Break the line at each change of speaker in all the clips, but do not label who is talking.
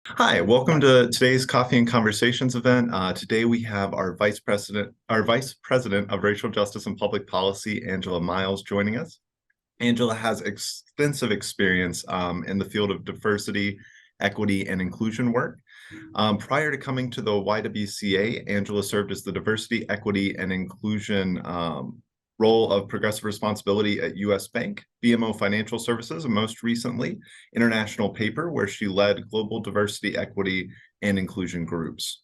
Hi, welcome to today's Coffee and Conversations event. Today we have our Vice President of Racial Justice and Public Policy, Angela Myles, joining us. Angela has extensive experience in the field of diversity, equity, and inclusion work. Prior to coming to the YWCA, Angela served as the Diversity, Equity, and Inclusion role of Progressive Responsibility at U.S. Bank, BMO Financial Services, and most recently, International Paper, where she led global diversity, equity, and inclusion groups.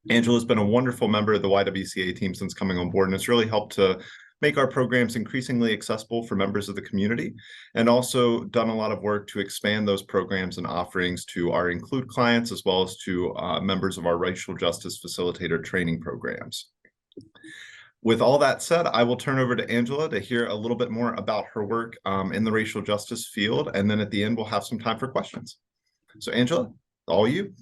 Angela's been a wonderful member of the YWCA team since coming on board, and it's really helped to make our programs increasingly accessible for members of the community, and also done a lot of work to expand those programs and offerings to our Include clients, as well as to members of our racial justice facilitator training programs. With all that said, I will turn over to Angela to hear a little bit more about her work in the racial justice field, and then at the end, we'll have some time for questions. So Angela, all you.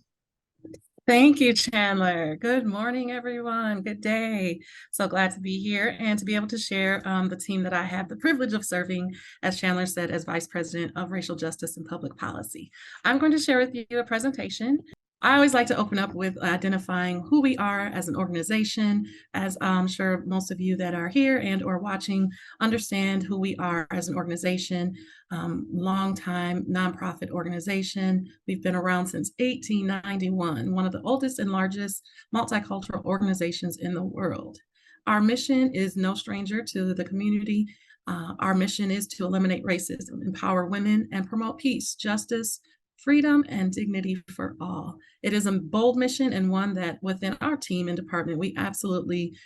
Thank you, Chandler. Good morning, everyone. Good day. So glad to be here and to be able to share the team that I have the privilege of serving, as Chandler said, as Vice President of Racial Justice and Public Policy. I'm going to share with you a presentation. I always like to open up with identifying who we are as an organization, as I'm sure most of you that are here and or watching understand who we are as an organization. Long-time nonprofit organization. We've been around since 1891, one of the oldest and largest multicultural organizations in the world. Our mission is no stranger to the community. Our mission is to eliminate racism, empower women, and promote peace, justice, freedom, and dignity for all. It is a bold mission and one that within our team and department, we absolutely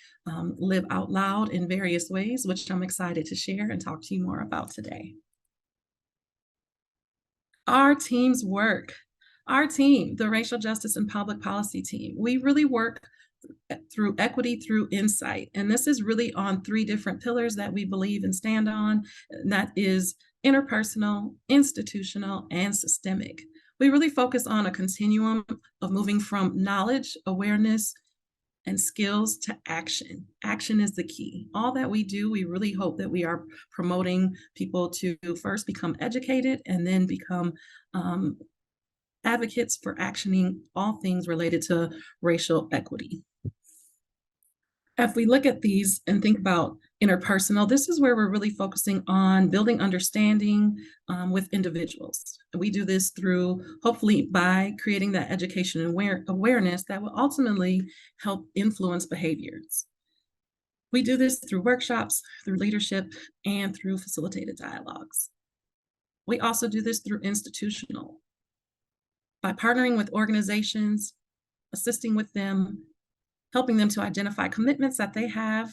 live out loud in various ways, which I'm excited to share and talk to you more about today. Our team's work. Our team, the Racial Justice and Public Policy team, we really work through equity, through insight. And this is really on three different pillars that we believe and stand on. And that is interpersonal, institutional, and systemic. We really focus on a continuum of moving from knowledge, awareness, and skills to action. Action is the key. All that we do, we really hope that we are promoting people to first become educated and then become advocates for actioning all things related to racial equity. If we look at these and think about interpersonal, this is where we're really focusing on building understanding with individuals. We do this through, hopefully, by creating that education and awareness that will ultimately help influence behaviors. We do this through workshops, through leadership, and through facilitated dialogues. We also do this through institutional, by partnering with organizations, assisting with them, helping them to identify commitments that they have,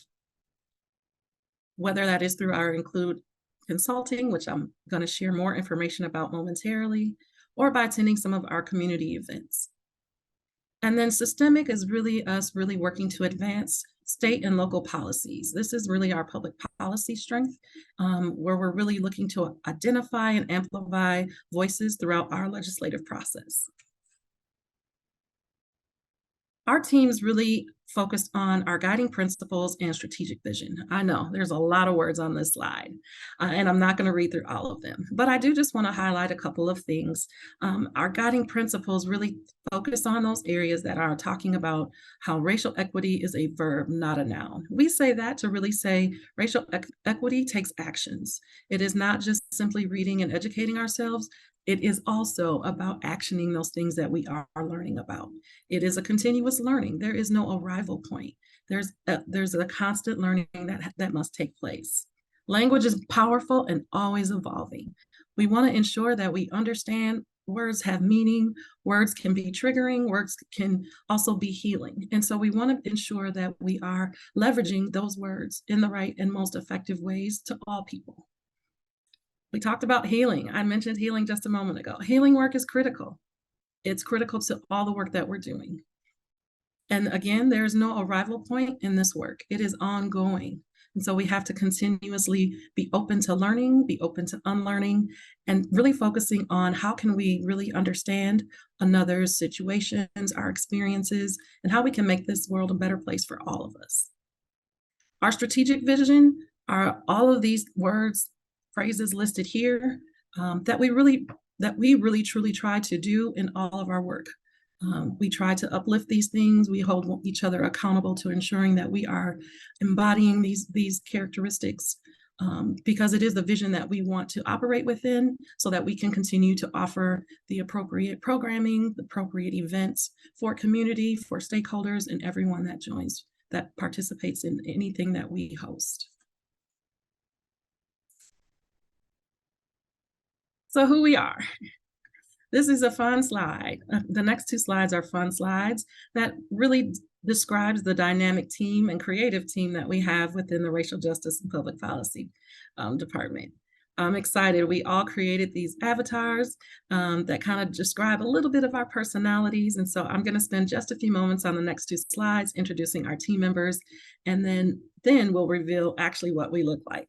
whether that is through our Include consulting, which I'm going to share more information about momentarily, or by attending some of our community events. And then systemic is really us really working to advance state and local policies. This is really our public policy strength, where we're really looking to identify and amplify voices throughout our legislative process. Our team's really focused on our guiding principles and strategic vision. I know there's a lot of words on this slide, and I'm not going to read through all of them, but I do just want to highlight a couple of things. Our guiding principles really focus on those areas that are talking about how racial equity is a verb, not a noun. We say that to really say racial equity takes actions. It is not just simply reading and educating ourselves. It is also about actioning those things that we are learning about. It is a continuous learning. There is no arrival point. There's a constant learning that must take place. Language is powerful and always evolving. We want to ensure that we understand words have meaning, words can be triggering, words can also be healing. And so we want to ensure that we are leveraging those words in the right and most effective ways to all people. We talked about healing. I mentioned healing just a moment ago. Healing work is critical. It's critical to all the work that we're doing. And again, there's no arrival point in this work. It is ongoing. And so we have to continuously be open to learning, be open to unlearning, and really focusing on how can we really understand another's situations, our experiences, and how we can make this world a better place for all of us. Our strategic vision are all of these words, phrases listed here that we really truly try to do in all of our work. We try to uplift these things. We hold each other accountable to ensuring that we are embodying these characteristics, because it is the vision that we want to operate within, so that we can continue to offer the appropriate programming, the appropriate events for community, for stakeholders, and everyone that joins, that participates in anything that we host. So who we are. This is a fun slide. The next two slides are fun slides that really describes the dynamic team and creative team that we have within the Racial Justice and Public Policy Department. I'm excited. We all created these avatars that kind of describe a little bit of our personalities. And so I'm going to spend just a few moments on the next two slides introducing our team members, and then we'll reveal actually what we look like.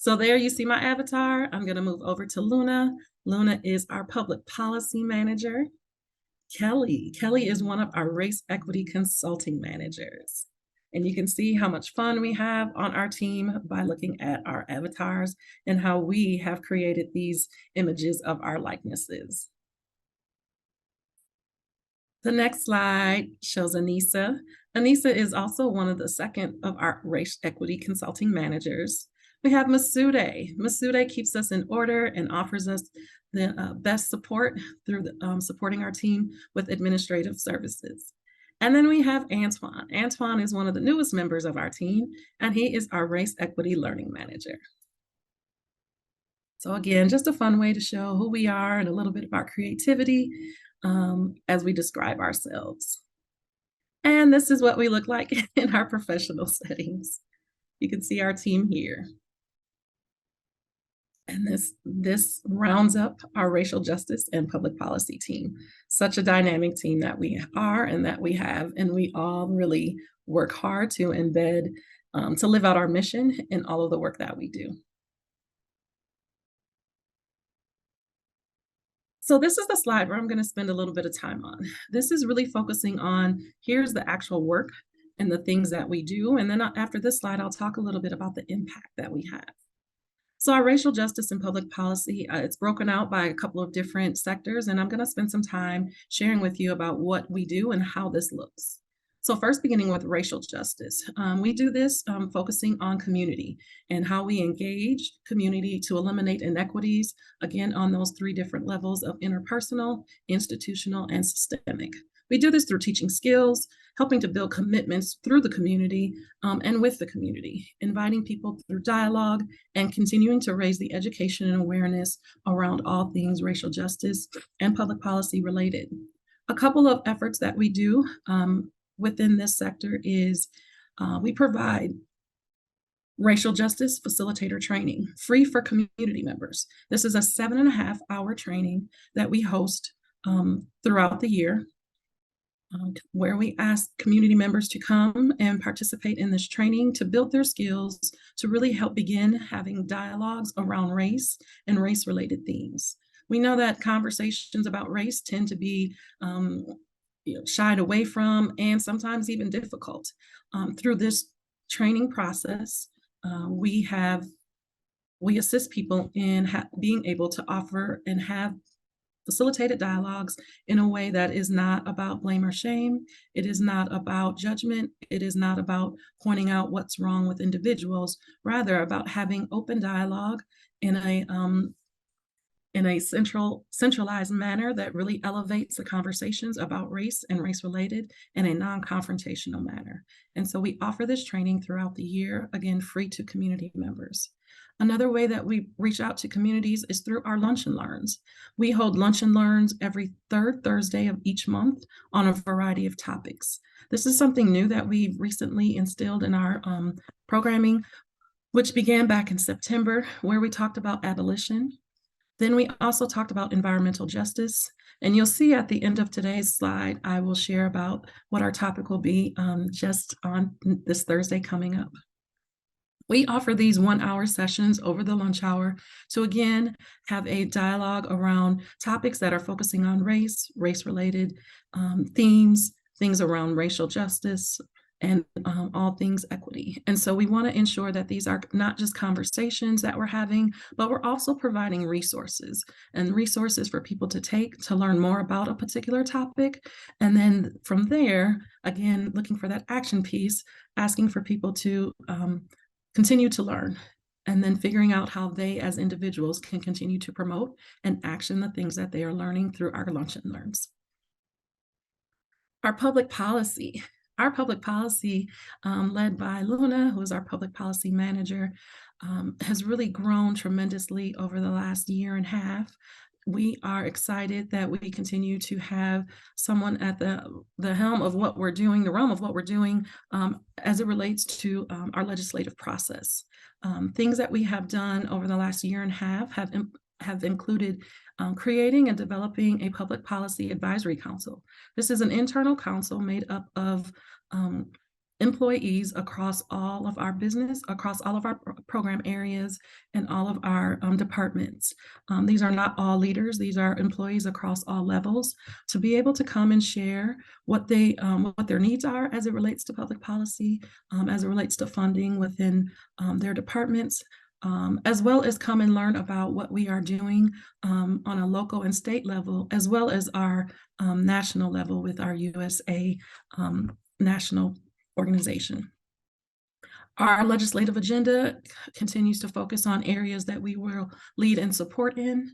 So there you see my avatar. I'm going to move over to Luna. Luna is our public policy manager. Kelly is one of our race equity consulting managers. And you can see how much fun we have on our team by looking at our avatars and how we have created these images of our likenesses. The next slide shows Anissa. Anissa is also one of the second of our race equity consulting managers. We have Masude. Masude keeps us in order and offers us the best support through supporting our team with administrative services. And then we have Antoine. Antoine is one of the newest members of our team, and he is our race equity learning manager. So again, just a fun way to show who we are and a little bit of our creativity as we describe ourselves. And this is what we look like in our professional settings. You can see our team here. And this rounds up our racial justice and public policy team. Such a dynamic team that we are and that we have, and we all really work hard to embed, to live out our mission in all of the work that we do. So this is the slide where I'm going to spend a little bit of time on. This is really focusing on, here's the actual work and the things that we do. And then after this slide, I'll talk a little bit about the impact that we have. So our racial justice and public policy, it's broken out by a couple of different sectors, and I'm going to spend some time sharing with you about what we do and how this looks. So first, beginning with racial justice, we do this focusing on community and how we engage community to eliminate inequities, again, on those three different levels of interpersonal, institutional, and systemic. We do this through teaching skills, helping to build commitments through the community and with the community, inviting people through dialogue, and continuing to raise the education and awareness around all things racial justice and public policy related. A couple of efforts that we do within this sector is we provide racial justice facilitator training, free for community members. This is a 7.5-hour training that we host throughout the year, where we ask community members to come and participate in this training to build their skills to really help begin having dialogues around race and race-related themes. We know that conversations about race tend to be shied away from and sometimes even difficult. Through this training process, we assist people in being able to offer and have facilitated dialogues in a way that is not about blame or shame. It is not about judgment. It is not about pointing out what's wrong with individuals, rather about having open dialogue in a centralized manner that really elevates the conversations about race and race-related in a non-confrontational manner. And so we offer this training throughout the year, again, free to community members. Another way that we reach out to communities is through our lunch and learns. We hold lunch and learns every third Thursday of each month on a variety of topics. This is something new that we've recently instilled in our programming, which began back in September, where we talked about abolition. Then we also talked about environmental justice. And you'll see at the end of today's slide, I will share about what our topic will be just on this Thursday coming up. We offer these 1-hour sessions over the lunch hour to, again, have a dialogue around topics that are focusing on race, race-related themes, things around racial justice, and all things equity. And so we want to ensure that these are not just conversations that we're having, but we're also providing resources and resources for people to take to learn more about a particular topic. And then from there, again, looking for that action piece, asking for people to continue to learn, and then figuring out how they as individuals can continue to promote and action the things that they are learning through our lunch and learns. Our public policy. Our public policy, led by Luna, who is our public policy manager, has really grown tremendously over the last year and a half. We are excited that we continue to have someone at the helm of what we're doing, the realm of what we're doing, as it relates to our legislative process. Things that we have done over the last year and a half have included creating and developing a public policy advisory council. This is an internal council made up of employees across all of our business, across all of our program areas, and all of our departments. These are not all leaders, these are employees across all levels, to be able to come and share what their needs are as it relates to public policy, as it relates to funding within their departments, as well as come and learn about what we are doing on a local and state level, as well as our national level with our USA national organization. Our legislative agenda continues to focus on areas that we will lead and support in,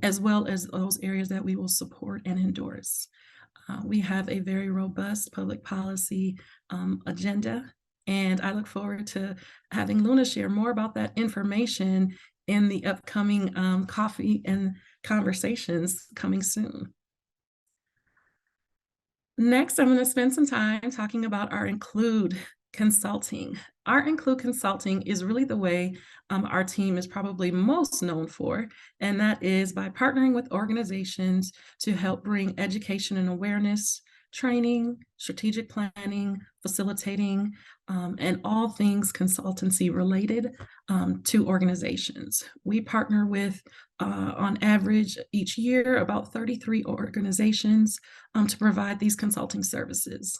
as well as those areas that we will support and endorse. We have a very robust public policy agenda, and I look forward to having Luna share more about that information in the upcoming coffee and conversations coming soon. Next, I'm going to spend some time talking about our Include Consulting. Our Include Consulting is really the way our team is probably most known for, and that is by partnering with organizations to help bring education and awareness, training, strategic planning, facilitating, and all things consultancy related to organizations. We partner with, on average, each year, about 33 organizations to provide these consulting services.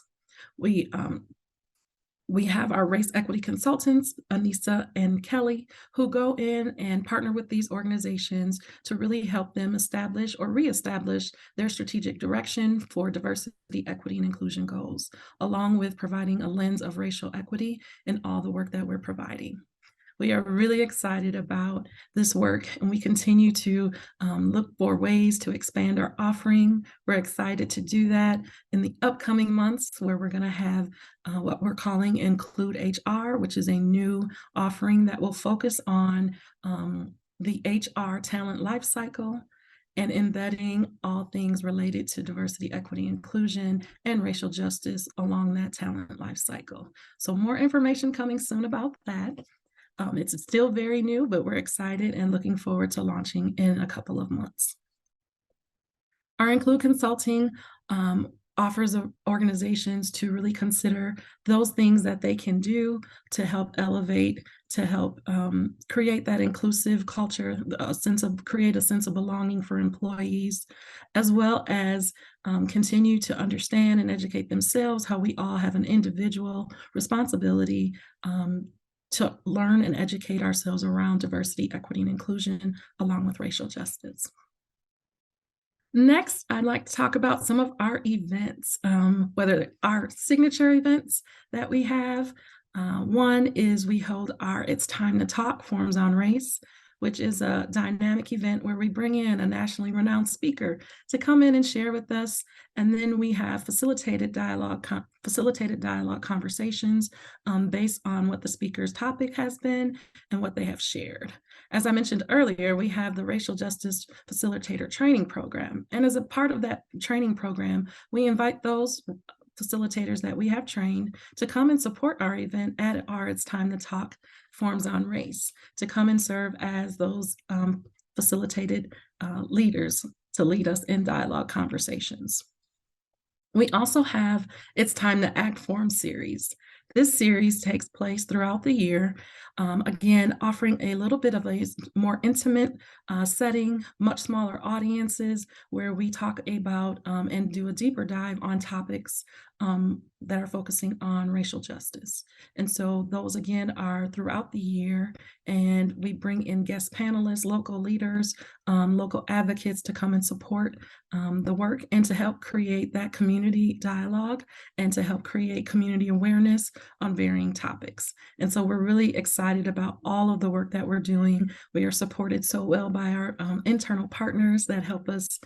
We have our race equity consultants, Anissa and Kelly, who go in and partner with these organizations to really help them establish or reestablish their strategic direction for diversity, equity, and inclusion goals, along with providing a lens of racial equity in all the work that we're providing. We are really excited about this work, and we continue to look for ways to expand our offering. We're excited to do that in the upcoming months, where we're going to have what we're calling Include HR, which is a new offering that will focus on the HR talent lifecycle and embedding all things related to diversity, equity, inclusion, and racial justice along that talent lifecycle. So more information coming soon about that. It's still very new, but we're excited and looking forward to launching in a couple of months. Our Include Consulting offers organizations to really consider those things that they can do to help elevate, to help create that inclusive culture, create a sense of belonging for employees, as well as continue to understand and educate themselves how we all have an individual responsibility to learn and educate ourselves around diversity, equity, and inclusion, along with racial justice. Next, I'd like to talk about some of our events, whether our signature events that we have. One is we hold our It's Time to Talk Forums on Race, which is a dynamic event where we bring in a nationally renowned speaker to come in and share with us. And then we have facilitated dialogue conversations based on what the speaker's topic has been and what they have shared. As I mentioned earlier, we have the Racial Justice Facilitator Training Program. And as a part of that training program, we invite those facilitators that we have trained to come and support our event at our It's Time to Talk Forums on Race, to come and serve as those facilitated leaders to lead us in dialogue conversations. We also have It's Time to Act Forum series. This series takes place throughout the year, again, offering a little bit of a more intimate setting, much smaller audiences, where we talk about and do a deeper dive on topics that are focusing on racial justice. And so those, again, are throughout the year, and we bring in guest panelists, local leaders, local advocates to come and support the work and to help create that community dialogue and to help create community awareness on varying topics. And so we're really excited about all of the work that we're doing. We are supported so well by our internal partners that help us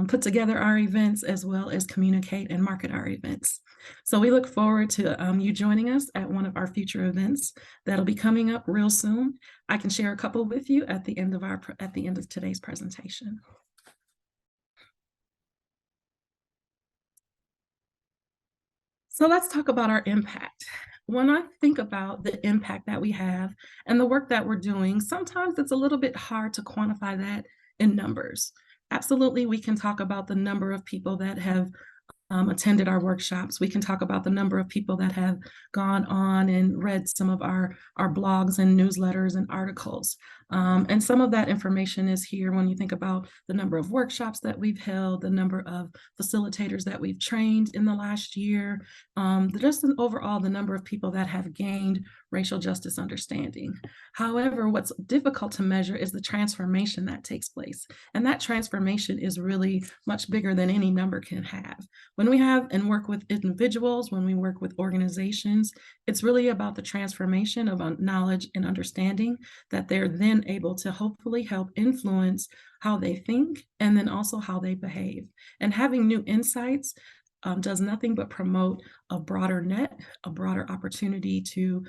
put together our events as well as communicate and market our events. So we look forward to you joining us at one of our future events that'll be coming up real soon. I can share a couple with you at the end of today's presentation. So let's talk about our impact. When I think about the impact that we have and the work that we're doing, sometimes it's a little bit hard to quantify that in numbers. Absolutely, we can talk about the number of people that have attended our workshops. We can talk about the number of people that have gone on and read some of our blogs and newsletters and articles. And some of that information is here when you think about the number of workshops that we've held, the number of facilitators that we've trained in the last year, just overall the number of people that have gained racial justice understanding. However, what's difficult to measure is the transformation that takes place. And that transformation is really much bigger than any number can have. When we have and work with individuals, when we work with organizations, it's really about the transformation of knowledge and understanding that they're then able to hopefully help influence how they think and then also how they behave. And having new insights does nothing but promote a broader net, a broader opportunity to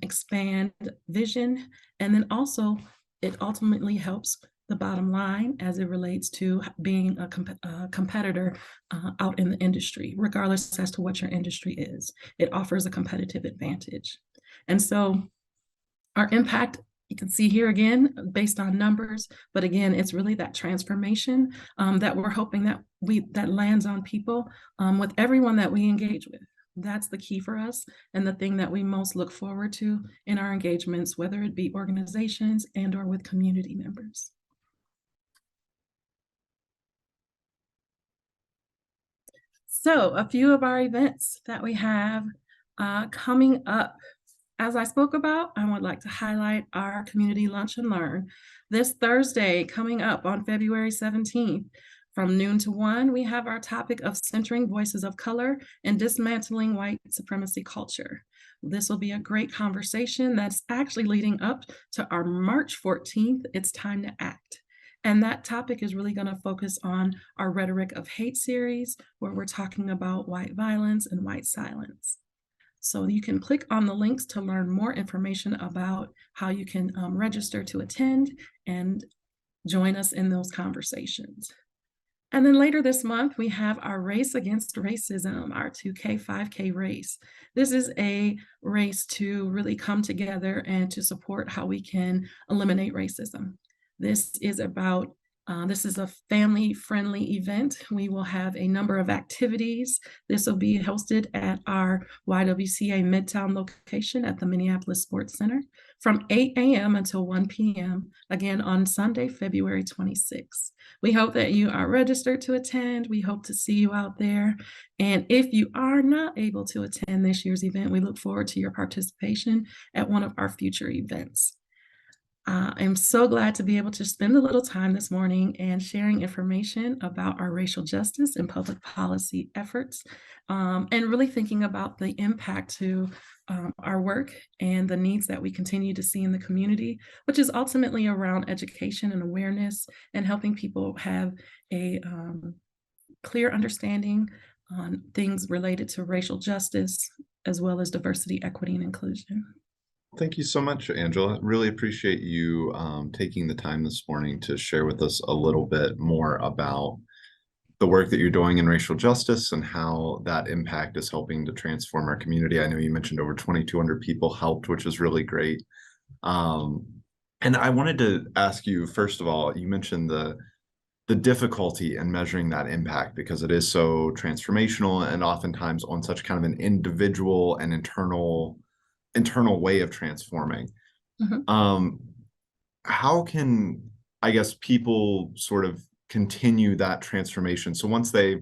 expand vision. And then also it ultimately helps the bottom line as it relates to being a competitor out in the industry, regardless as to what your industry is. It offers a competitive advantage. And so our impact, you can see here again, based on numbers, but again, it's really that transformation that we're hoping that lands on people with everyone that we engage with. That's the key for us and the thing that we most look forward to in our engagements, whether it be organizations and or with community members. So a few of our events that we have coming up. As I spoke about, I would like to highlight our community lunch and learn. This Thursday coming up on February 17th, from noon to 1, we have our topic of centering voices of color and dismantling white supremacy culture. This will be a great conversation that's actually leading up to our March 14th, It's Time to Act. And that topic is really going to focus on our Rhetoric of Hate series, where we're talking about white violence and white silence. So you can click on the links to learn more information about how you can register to attend and join us in those conversations. And then later this month, we have our Race Against Racism, our 2K, 5K race. This is a race to really come together and to support how we can eliminate racism. This is a family-friendly event. We will have a number of activities. This will be hosted at our YWCA Midtown location at the Minneapolis Sports Center from 8 a.m. until 1 p.m., again on Sunday, February 26th. We hope that you are registered to attend. We hope to see you out there. And if you are not able to attend this year's event, we look forward to your participation at one of our future events. I'm so glad to be able to spend a little time this morning and sharing information about our racial justice and public policy efforts, and really thinking about the impact to our work and the needs that we continue to see in the community, which is ultimately around education and awareness and helping people have a clear understanding on things related to racial justice, as well as diversity, equity, and inclusion.
Thank you so much, Angela. Really appreciate you taking the time this morning to share with us a little bit more about the work that you're doing in racial justice and how that impact is helping to transform our community. I know you mentioned over 2,200 people helped, which is really great. And I wanted to ask you, first of all, you mentioned the the difficulty in measuring that impact because it is so transformational and oftentimes on such kind of an individual and internal way of transforming.
Mhm.
Um, how can, I guess, people sort of continue that transformation? So once they,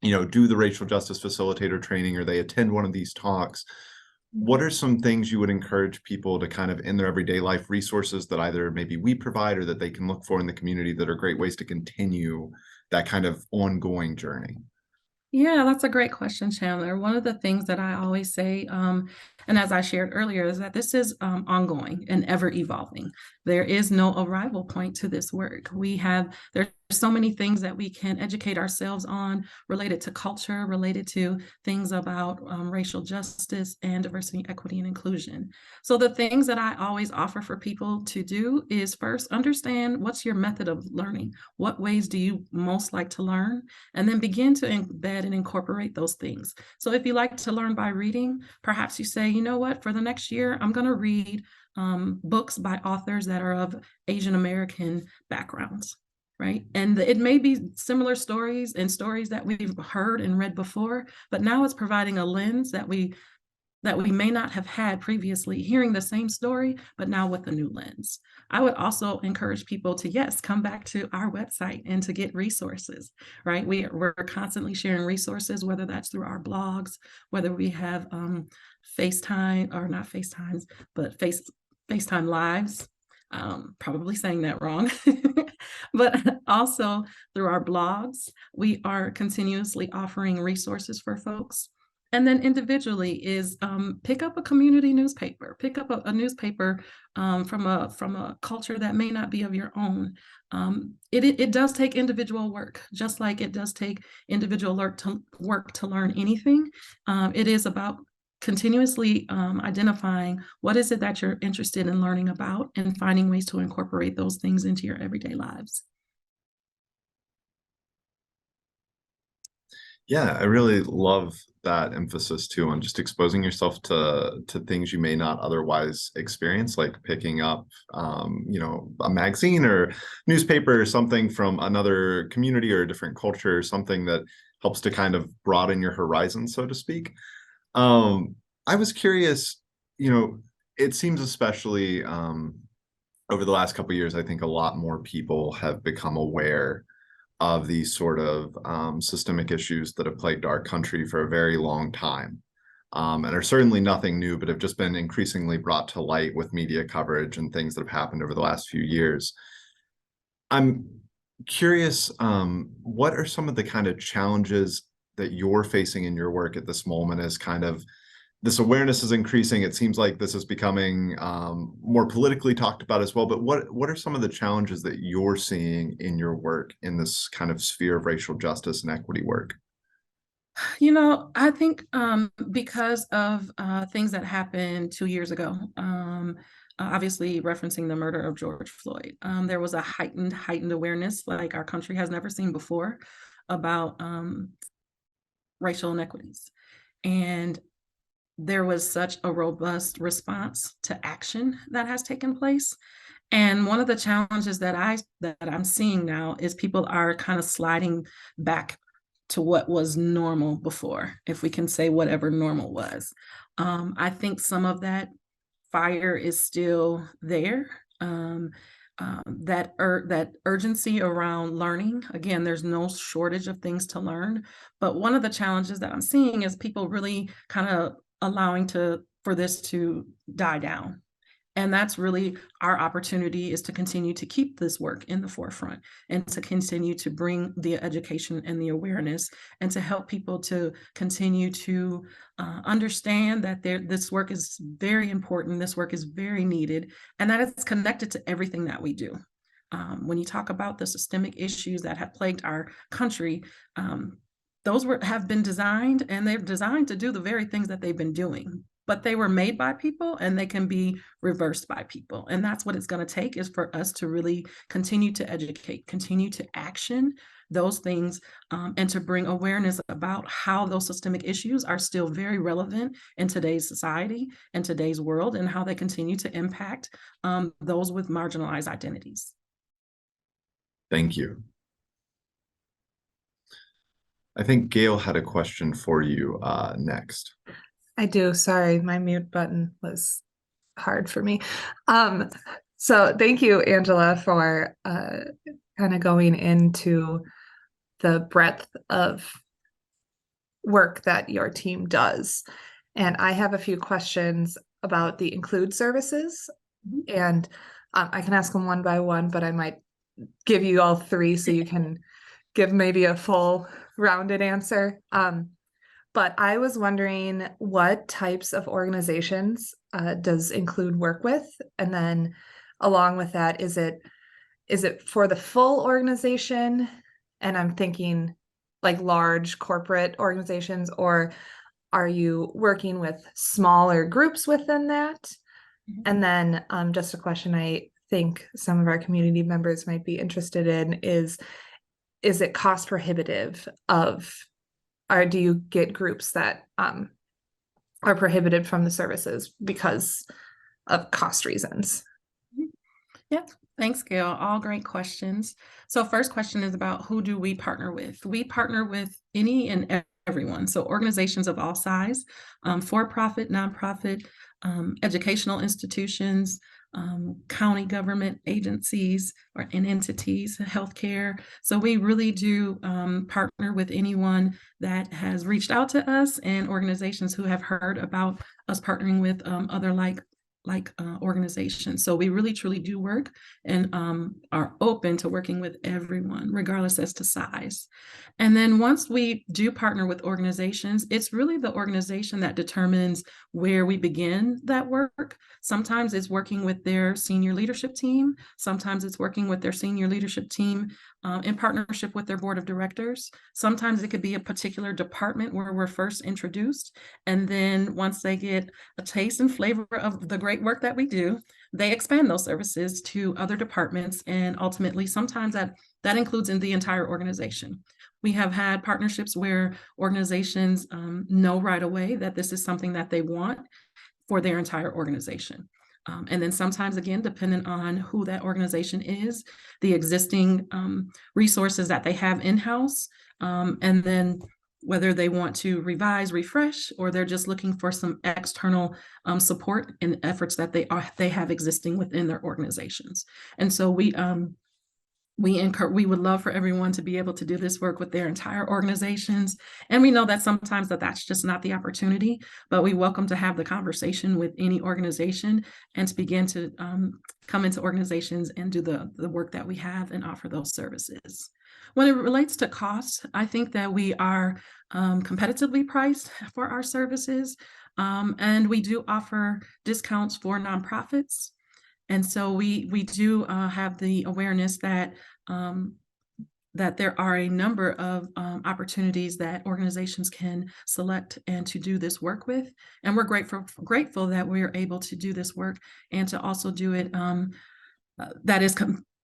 do the racial justice facilitator training or they attend one of these talks, what
Mhm.
are some things you would encourage people to kind of in their everyday life resources that either maybe we provide or that they can look for in the community that are great ways to continue that kind of ongoing journey?
Yeah, that's a great question, Chandler. One of the things that I always say, and as I shared earlier, is that this is ongoing and ever evolving. There is no arrival point to this work. There's so many things that we can educate ourselves on related to culture, related to things about racial justice and diversity, equity, and inclusion. So the things that I always offer for people to do is first understand what's your method of learning. What ways do you most like to learn? And then begin to embed and incorporate those things. So if you like to learn by reading, perhaps you say, you know what, for the next year, I'm going to read books by authors that are of Asian American backgrounds. Right. And it may be similar stories and stories that we've heard and read before, but now it's providing a lens that we may not have had previously, hearing the same story, but now with a new lens. I would also encourage people to, yes, come back to our website and to get resources, right? We're constantly sharing resources, whether that's through our blogs, whether we have FaceTime or not FaceTimes, but FaceTime lives. Probably saying that wrong, but also through our blogs, we are continuously offering resources for folks. And then individually is pick up a community newspaper, pick up a newspaper from a culture that may not be of your own. It does take individual work, just like it does take individual work to learn anything. It is about continuously identifying what is it that you're interested in learning about and finding ways to incorporate those things into your everyday lives.
Yeah, I really love that emphasis too on just exposing yourself to things you may not otherwise experience, like picking up a magazine or newspaper or something from another community or a different culture, or something that helps to kind of broaden your horizon, so to speak. Um, I was curious, you know, it seems especially over the last couple of years, I think a lot more people have become aware of these sort of systemic issues that have plagued our country for a very long time, and are certainly nothing new, but have just been increasingly brought to light with media coverage and things that have happened over the last few years. I'm curious, what are some of the kind of challenges that you're facing in your work at this moment as kind of this awareness is increasing. It seems like this is becoming more politically talked about as well. But what are some of the challenges that you're seeing in your work in this kind of sphere of racial justice and equity work?
I think because of things that happened 2 years ago, obviously referencing the murder of George Floyd, there was a heightened awareness like our country has never seen before about racial inequities. And there was such a robust response to action that has taken place. And one of the challenges that I'm seeing now is people are kind of sliding back to what was normal before, if we can say whatever normal was. I think some of that fire is still there. That urgency around learning. Again, there's no shortage of things to learn, but one of the challenges that I'm seeing is people really kind of allowing for this to die down. And that's really our opportunity, is to continue to keep this work in the forefront and to continue to bring the education and the awareness and to help people to continue to understand that this work is very important, this work is very needed, and that it's connected to everything that we do. When you talk about the systemic issues that have plagued our country, those have been designed, and they're designed to do the very things that they've been doing, but they were made by people and they can be reversed by people. And that's what it's going to take, is for us to really continue to educate, continue to action those things, and to bring awareness about how those systemic issues are still very relevant in today's society and today's world, and how they continue to impact those with marginalized identities.
Thank you. I think Gail had a question for you next.
I do. Sorry, my mute button was hard for me. Um, so thank you, Angela, for kind of going into the breadth of work that your team does. And I have a few questions about the include services. And I can ask them one by one, but I might give you all three so you can give maybe a full rounded answer. But I was wondering what types of organizations does include work with? And then along with that, is it for the full organization? And I'm thinking like large corporate organizations, or are you working with smaller groups within that? And then just a question I think some of our community members might be interested in is it cost prohibitive or do you get groups that are prohibited from the services because of cost reasons?
Yeah, thanks, Gail. All great questions. So first question is about who do we partner with? We partner with any and everyone. So organizations of all size, for-profit, nonprofit, educational institutions, county government agencies and entities, healthcare. So we really do partner with anyone that has reached out to us and organizations who have heard about us partnering with other organizations. So we really truly do work and are open to working with everyone, regardless as to size. And then once we do partner with organizations, it's really the organization that determines where we begin that work. Sometimes it's working with their senior leadership team. Sometimes it's working with their senior leadership team in partnership with their board of directors. Sometimes it could be a particular department where we're first introduced. And then once they get a taste and flavor of the great work that we do, they expand those services to other departments. And ultimately, sometimes that includes in the entire organization. We have had partnerships where organizations know right away that this is something that they want for their entire organization. And then sometimes, again, depending on who that organization is, the existing resources that they have in-house, and then whether they want to revise, refresh, or they're just looking for some external support in efforts that they have existing within their organizations. And so we would love for everyone to be able to do this work with their entire organizations. And we know that sometimes that's just not the opportunity, but we welcome to have the conversation with any organization and to begin to come into organizations and do the work that we have and offer those services. When it relates to costs, I think that we are competitively priced for our services, and we do offer discounts for nonprofits. And so we do have the awareness that that there are a number of opportunities that organizations can select and to do this work with. And we're grateful that we're able to do this work and to also do it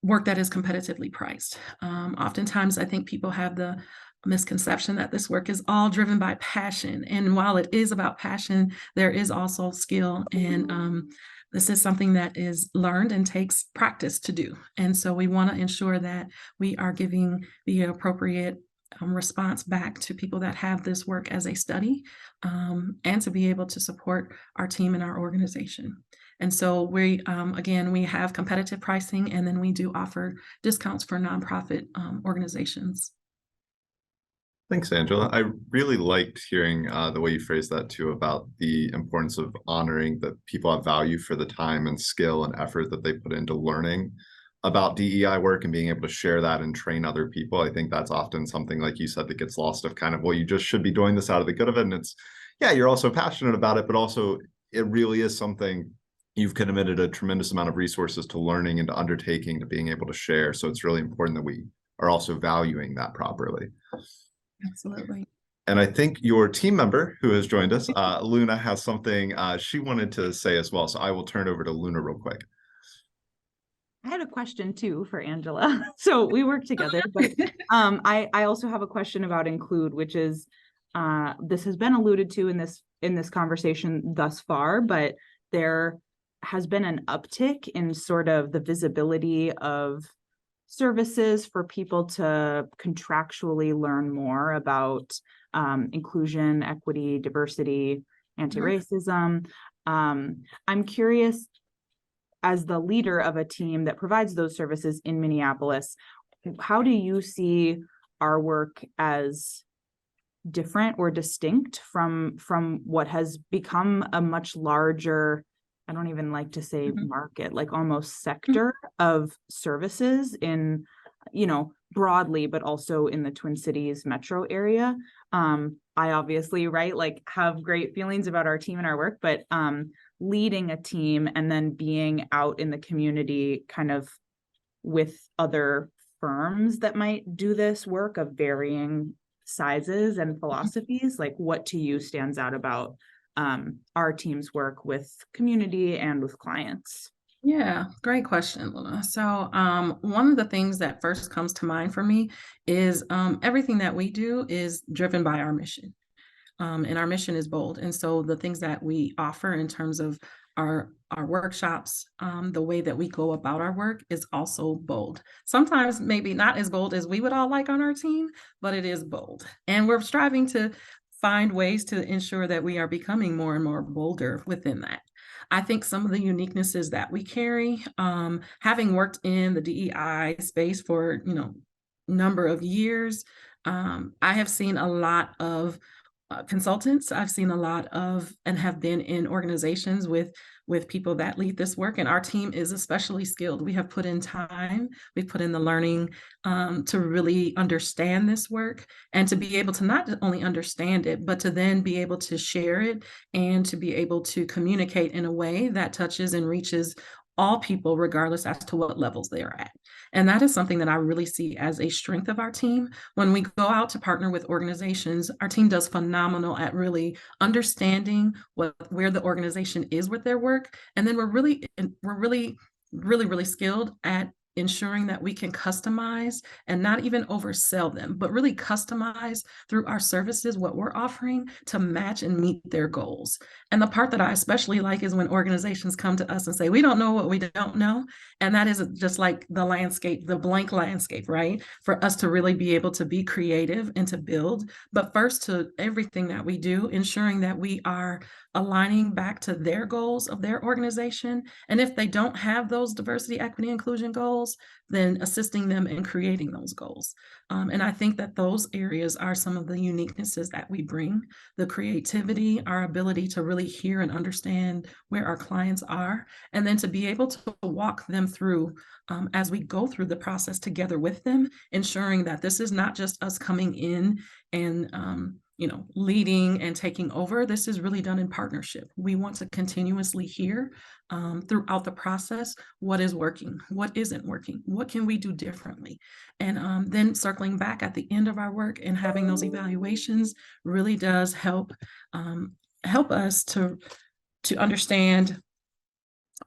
work that is competitively priced. Oftentimes, I think people have the misconception that this work is all driven by passion. And while it is about passion, there is also skill, and this is something that is learned and takes practice to do. And so we want to ensure that we are giving the appropriate response back to people that have this work as a study, and to be able to support our team and our organization. And so we have competitive pricing, and then we do offer discounts for nonprofit organizations.
Thanks, Angela. I really liked hearing the way you phrased that too, about the importance of honoring that people have value for the time and skill and effort that they put into learning about DEI work and being able to share that and train other people. I think that's often something, like you said, that gets lost of kind of, well, you just should be doing this out of the good of it. And it's, yeah, you're also passionate about it, but also it really is something you've committed a tremendous amount of resources to learning and to undertaking, to being able to share. So it's really important that we are also valuing that properly.
Absolutely.
And I think your team member who has joined us, Luna, has something she wanted to say as well. So I will turn over to Luna real quick.
I had a question too for Angela. So we work together, but I also have a question about include, which is this has been alluded to in this conversation thus far, but there has been an uptick in sort of the visibility of services for people to contractually learn more about inclusion, equity, diversity, anti-racism. I'm curious, as the leader of a team that provides those services in Minneapolis, how do you see our work as different or distinct from what has become a much larger, I don't even like to say market, like almost sector of services in, broadly, but also in the Twin Cities metro area? I obviously, right, like have great feelings about our team and our work, but leading a team and then being out in the community kind of with other firms that might do this work of varying sizes and philosophies, like what to you stands out about our team's work with community and with clients?
Yeah, great question, Luna. So one of the things that first comes to mind for me is everything that we do is driven by our mission. And our mission is bold. And so the things that we offer in terms of our workshops, the way that we go about our work is also bold. Sometimes maybe not as bold as we would all like on our team, but it is bold. And we're striving to find ways to ensure that we are becoming more and more bolder within that. I think some of the uniquenesses that we carry, having worked in the DEI space for, number of years, I have seen a lot of consultants. I've seen a lot of and have been in organizations with people that lead this work, and our team is especially skilled. We have put in time, we've put in the learning to really understand this work and to be able to not only understand it, but to then be able to share it and to be able to communicate in a way that touches and reaches all people, regardless as to what levels they are at. And that is something that I really see as a strength of our team. When we go out to partner with organizations, our team does phenomenal at really understanding where the organization is with their work. And then we're really, really skilled at ensuring that we can customize and not even oversell them, but really customize through our services what we're offering to match and meet their goals. And the part that I especially like is when organizations come to us and say, we don't know what we don't know. And that is just like the landscape, the blank landscape, right? For us to really be able to be creative and to build. But first, to everything that we do, ensuring that we are aligning back to their goals of their organization. And if they don't have those diversity, equity, inclusion goals, then assisting them in creating those goals. And I think that those areas are some of the uniquenesses that we bring: the creativity, our ability to really hear and understand where our clients are, and then to be able to walk them through as we go through the process together with them, ensuring that this is not just us coming in and leading and taking over. This is really done in partnership. We want to continuously hear throughout the process what is working, what isn't working, what can we do differently, and then circling back at the end of our work and having those evaluations really does help us to understand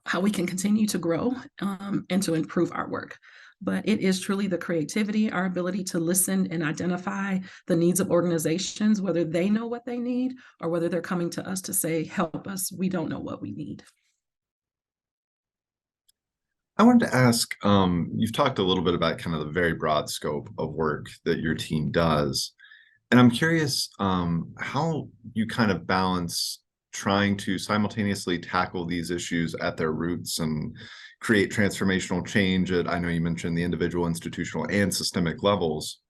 how we can continue to grow and to improve our work. But it is truly the creativity, our ability to listen and identify the needs of organizations, whether they know what they need or whether they're coming to us to say, help us, we don't know what we need.
I wanted to ask, you've talked a little bit about kind of the very broad scope of work that your team does. And I'm curious how you kind of balance trying to simultaneously tackle these issues at their roots and create transformational change at, I know you mentioned the individual, institutional, and systemic levels.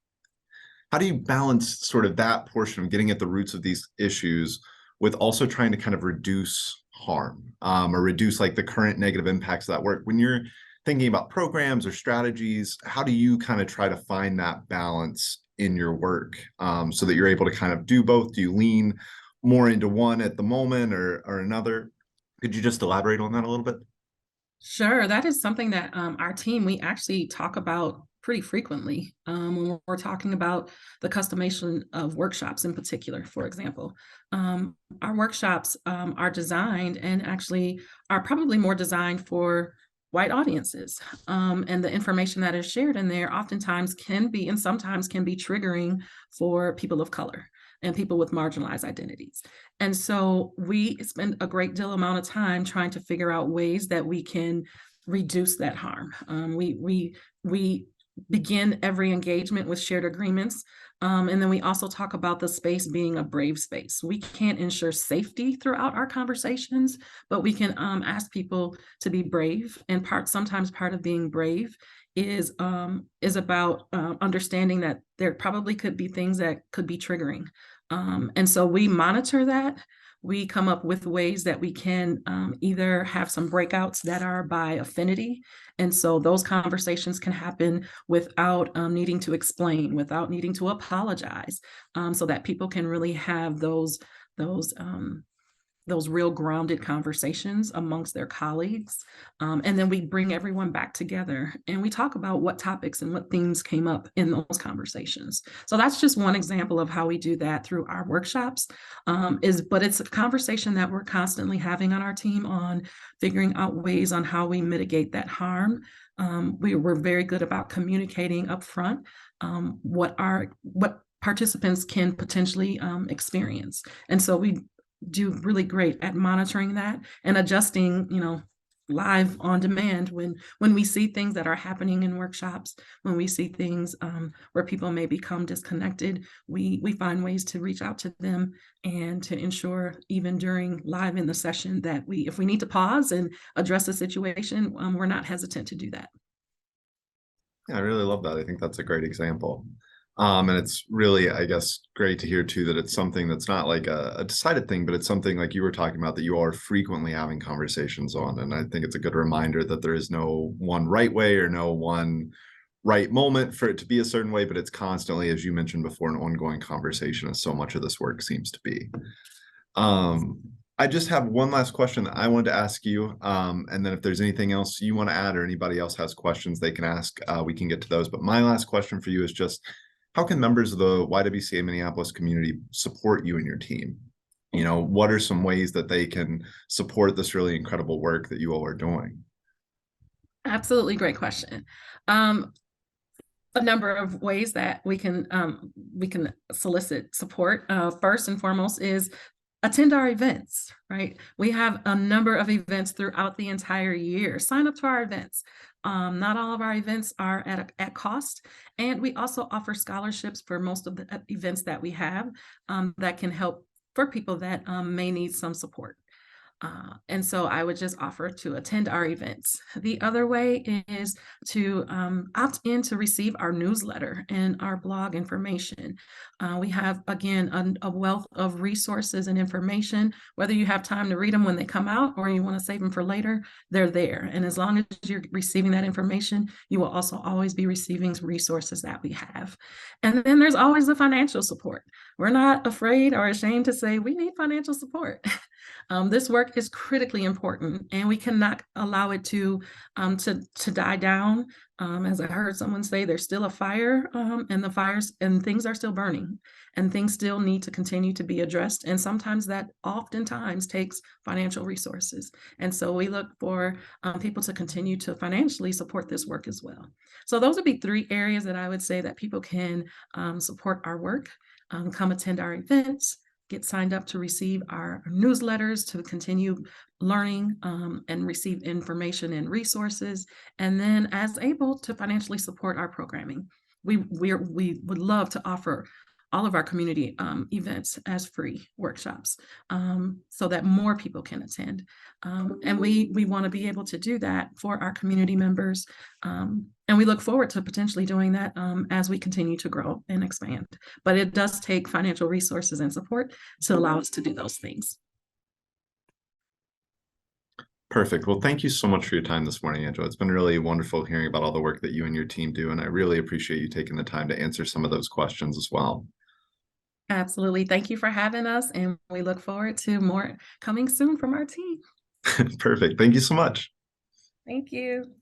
How do you balance sort of that portion of getting at the roots of these issues with also trying to kind of reduce harm or reduce like the current negative impacts of that work? When you're thinking about programs or strategies, how do you kind of try to find that balance in your work so that you're able to kind of do both? Do you lean more into one at the moment or another? Could you just elaborate on that a little bit?
Sure, that is something that our team, we actually talk about pretty frequently when we're talking about the customization of workshops in particular. For example, our workshops are designed and actually are probably more designed for white audiences. And the information that is shared in there oftentimes can be and sometimes can be triggering for people of color and people with marginalized identities. And so we spend a great deal amount of time trying to figure out ways that we can reduce that harm. We begin every engagement with shared agreements. And then we also talk about the space being a brave space. We can't ensure safety throughout our conversations, but we can ask people to be brave. And sometimes part of being brave is about understanding that there probably could be things that could be triggering. And so we monitor that. We come up with ways that we can either have some breakouts that are by affinity. And so those conversations can happen without needing to explain, without needing to apologize, so that people can really have those real grounded conversations amongst their colleagues. And then we bring everyone back together and we talk about what topics and what themes came up in those conversations. So that's just one example of how we do that through our workshops. But it's a conversation that we're constantly having on our team on figuring out ways on how we mitigate that harm. We're very good about communicating upfront what participants can potentially experience. And so we do really great at monitoring that and adjusting, live on demand when we see things that are happening in workshops, when we see things where people may become disconnected, we find ways to reach out to them and to ensure even during live in the session that if we need to pause and address a situation, we're not hesitant to do that.
Yeah, I really love that. I think that's a great example. And it's really, I guess, great to hear too that it's something that's not like a decided thing, but it's something like you were talking about that you are frequently having conversations on. And I think it's a good reminder that there is no one right way or no one right moment for it to be a certain way, but it's constantly, as you mentioned before, an ongoing conversation, as so much of this work seems to be. I just have one last question that I wanted to ask you. And then if there's anything else you want to add or anybody else has questions they can ask, we can get to those. But my last question for you is just, how can members of the YWCA Minneapolis community support you and your team? What are some ways that they can support this really incredible work that you all are doing?
Absolutely, great question. A number of ways that we can solicit support. First and foremost is attend our events, right? We have a number of events throughout the entire year. Sign up to our events. Not all of our events are at cost. And we also offer scholarships for most of the events that we have that can help for people that may need some support. And so I would just offer to attend our events. The other way is to opt in to receive our newsletter and our blog information. We have, again, a wealth of resources and information. Whether you have time to read them when they come out or you want to save them for later, they're there. And as long as you're receiving that information, you will also always be receiving resources that we have. And then there's always the financial support. We're not afraid or ashamed to say we need financial support. This work is critically important, and we cannot allow it to die down. As I heard someone say, there's still a fire, and the fires and things are still burning, and things still need to continue to be addressed. And sometimes that oftentimes takes financial resources. And so we look for people to continue to financially support this work as well. So those would be 3 areas that I would say that people can support our work. Come attend our events, get signed up to receive our newsletters to continue learning and receive information and resources, and then as able to financially support our programming. We would love to offer all of our community events as free workshops so that more people can attend. And we want to be able to do that for our community members. And we look forward to potentially doing that as we continue to grow and expand. But it does take financial resources and support to allow us to do those things.
Perfect. Well, thank you so much for your time this morning, Angela. It's been really wonderful hearing about all the work that you and your team do, and I really appreciate you taking the time to answer some of those questions as well.
Absolutely. Thank you for having us, and we look forward to more coming soon from our team.
Perfect. Thank you so much.
Thank you.